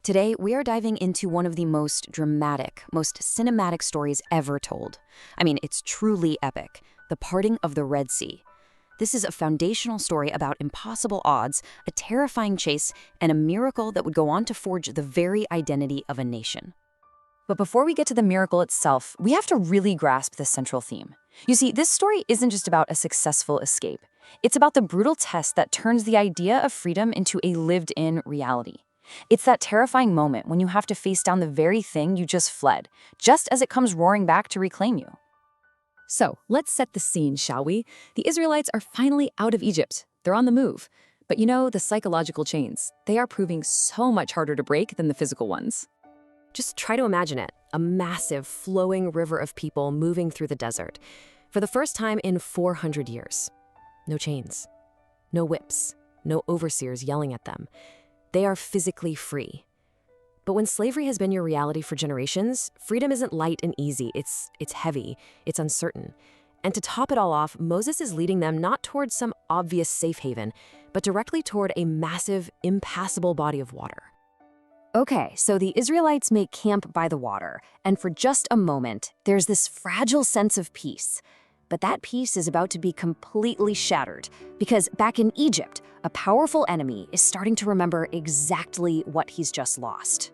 Today, we are diving into one of the most dramatic, most cinematic stories ever told. I mean, it's truly epic, the parting of the Red Sea. This is a foundational story about impossible odds, a terrifying chase, and a miracle that would go on to forge the very identity of a nation. But before we get to the miracle itself, we have to really grasp the central theme. You see, this story isn't just about a successful escape. It's about the brutal test that turns the idea of freedom into a lived-in reality. It's that terrifying moment when you have to face down the very thing you just fled, just as it comes roaring back to reclaim you. So, let's set the scene, shall we? The Israelites are finally out of Egypt. They're on the move. But you know, the psychological chains, they are proving so much harder to break than the physical ones. Just try to imagine it, a massive, flowing river of people moving through the desert. For the first time in 400 years. No chains, no whips, no overseers yelling at them. They are physically free. But when slavery has been your reality for generations, freedom isn't light and easy, it's heavy, it's uncertain. And to top it all off, Moses is leading them not towards some obvious safe haven, but directly toward a massive, impassable body of water. Okay, so the Israelites make camp by the water, and for just a moment, there's this fragile sense of peace. But that peace is about to be completely shattered, because back in Egypt, a powerful enemy is starting to remember exactly what he's just lost.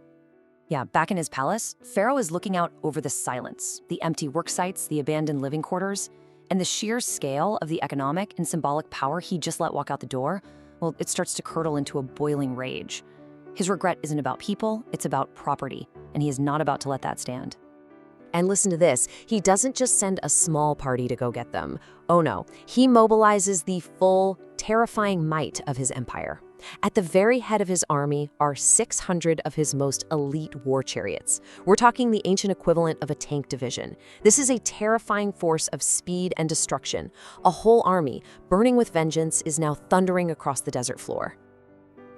Yeah, back in his palace, Pharaoh is looking out over the silence, the empty work sites, the abandoned living quarters, and the sheer scale of the economic and symbolic power he just let walk out the door, well, it starts to curdle into a boiling rage. His regret isn't about people, it's about property, and he is not about to let that stand. And listen to this, he doesn't just send a small party to go get them. Oh no, he mobilizes the full, terrifying might of his empire. At the very head of his army are 600 of his most elite war chariots. We're talking the ancient equivalent of a tank division. This is a terrifying force of speed and destruction. A whole army, burning with vengeance, is now thundering across the desert floor.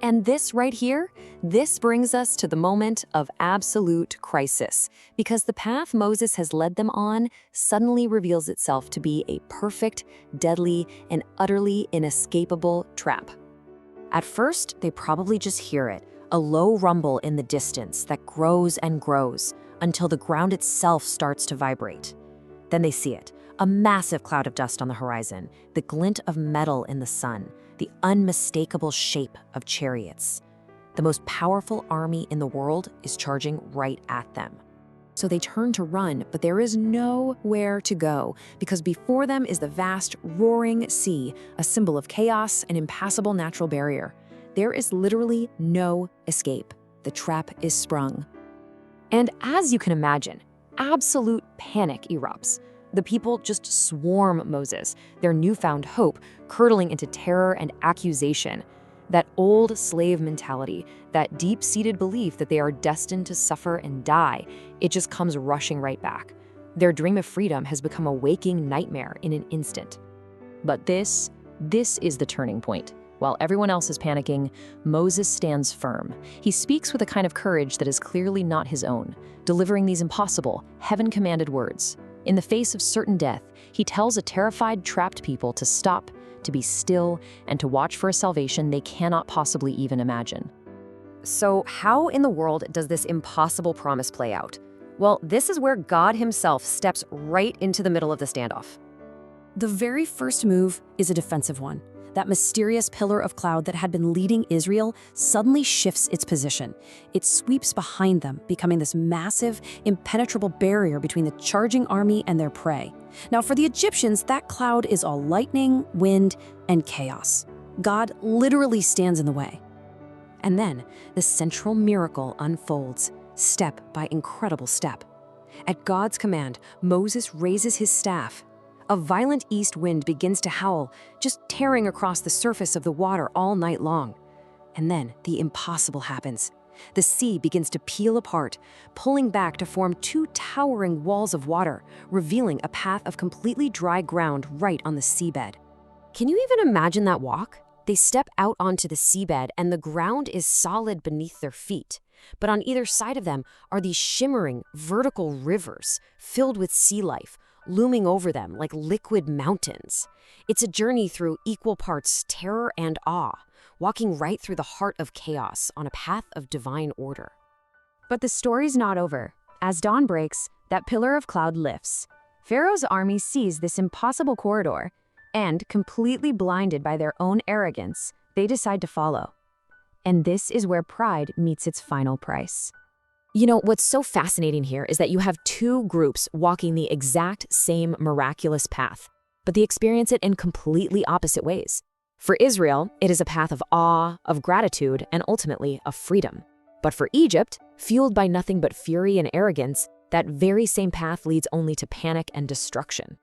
And this right here, this brings us to the moment of absolute crisis, because the path Moses has led them on suddenly reveals itself to be a perfect, deadly, and utterly inescapable trap. At first, they probably just hear it, a low rumble in the distance that grows and grows until the ground itself starts to vibrate. Then they see it, a massive cloud of dust on the horizon, the glint of metal in the sun, the unmistakable shape of chariots. The most powerful army in the world is charging right at them. So they turn to run, but there is nowhere to go, because before them is the vast, roaring sea, a symbol of chaos and impassable natural barrier. There is literally no escape. The trap is sprung. And as you can imagine, absolute panic erupts. The people just swarm Moses, their newfound hope curdling into terror and accusation. That old slave mentality, that deep-seated belief that they are destined to suffer and die, it just comes rushing right back. Their dream of freedom has become a waking nightmare in an instant. But this is the turning point. While everyone else is panicking, Moses stands firm. He speaks with a kind of courage that is clearly not his own, delivering these impossible, heaven-commanded words. In the face of certain death, he tells a terrified, trapped people to stop, to be still, and to watch for a salvation they cannot possibly even imagine. So how in the world does this impossible promise play out? Well, this is where God himself steps right into the middle of the standoff. The very first move is a defensive one. That mysterious pillar of cloud that had been leading Israel suddenly shifts its position. It sweeps behind them, becoming this massive, impenetrable barrier between the charging army and their prey. Now, for the Egyptians, that cloud is all lightning, wind, and chaos. God literally stands in the way. And then, the central miracle unfolds, step by incredible step. At God's command, Moses raises his staff. A violent east wind begins to howl, just tearing across the surface of the water all night long. And then the impossible happens. The sea begins to peel apart, pulling back to form two towering walls of water, revealing a path of completely dry ground right on the seabed. Can you even imagine that walk? They step out onto the seabed and the ground is solid beneath their feet. But on either side of them are these shimmering, vertical rivers filled with sea life, looming over them like liquid mountains. It's a journey through equal parts terror and awe, walking right through the heart of chaos on a path of divine order. But the story's not over. As dawn breaks, that pillar of cloud lifts. Pharaoh's army sees this impossible corridor, and, completely blinded by their own arrogance, they decide to follow. And this is where pride meets its final price. You know, what's so fascinating here is that you have two groups walking the exact same miraculous path, but they experience it in completely opposite ways. For Israel, it is a path of awe, of gratitude, and ultimately of freedom. But for Egypt, fueled by nothing but fury and arrogance, that very same path leads only to panic and destruction.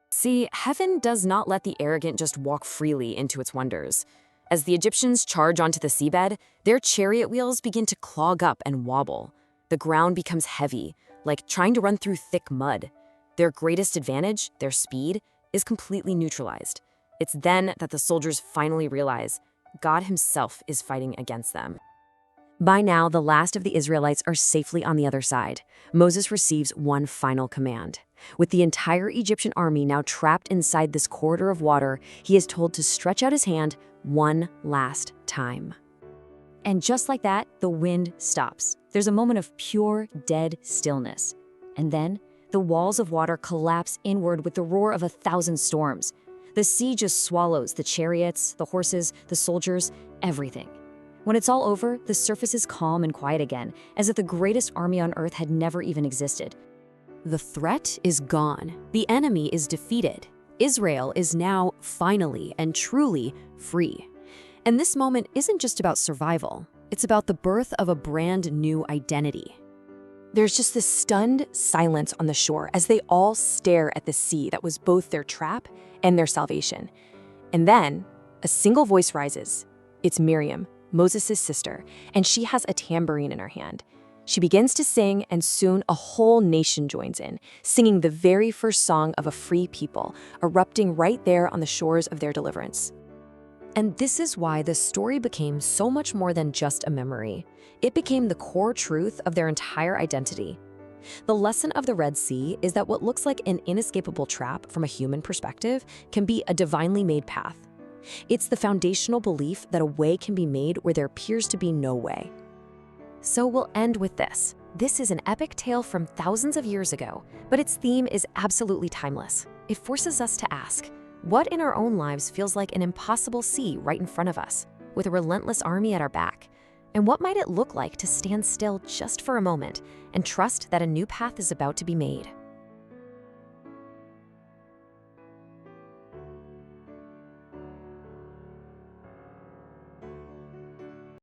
See, heaven does not let the arrogant just walk freely into its wonders. As the Egyptians charge onto the seabed, their chariot wheels begin to clog up and wobble. The ground becomes heavy, like trying to run through thick mud. Their greatest advantage, their speed, is completely neutralized. It's then that the soldiers finally realize God himself is fighting against them. By now, the last of the Israelites are safely on the other side. Moses receives one final command. With the entire Egyptian army now trapped inside this corridor of water, he is told to stretch out his hand one last time. And just like that, the wind stops. There's a moment of pure, dead stillness. And then, the walls of water collapse inward with the roar of 1,000 storms. The sea just swallows the chariots, the horses, the soldiers, everything. When it's all over, the surface is calm and quiet again, as if the greatest army on earth had never even existed. The threat is gone. The enemy is defeated. Israel is now finally and truly free. And this moment isn't just about survival. It's about the birth of a brand new identity. There's just this stunned silence on the shore as they all stare at the sea that was both their trap and their salvation. And then, a single voice rises. It's Miriam, Moses' sister, and she has a tambourine in her hand. She begins to sing, and soon a whole nation joins in, singing the very first song of a free people, erupting right there on the shores of their deliverance. And this is why the story became so much more than just a memory. It became the core truth of their entire identity. The lesson of the Red Sea is that what looks like an inescapable trap from a human perspective can be a divinely made path. It's the foundational belief that a way can be made where there appears to be no way. So we'll end with this. This is an epic tale from thousands of years ago, but its theme is absolutely timeless. It forces us to ask, what in our own lives feels like an impossible sea right in front of us, with a relentless army at our back? And what might it look like to stand still just for a moment and trust that a new path is about to be made?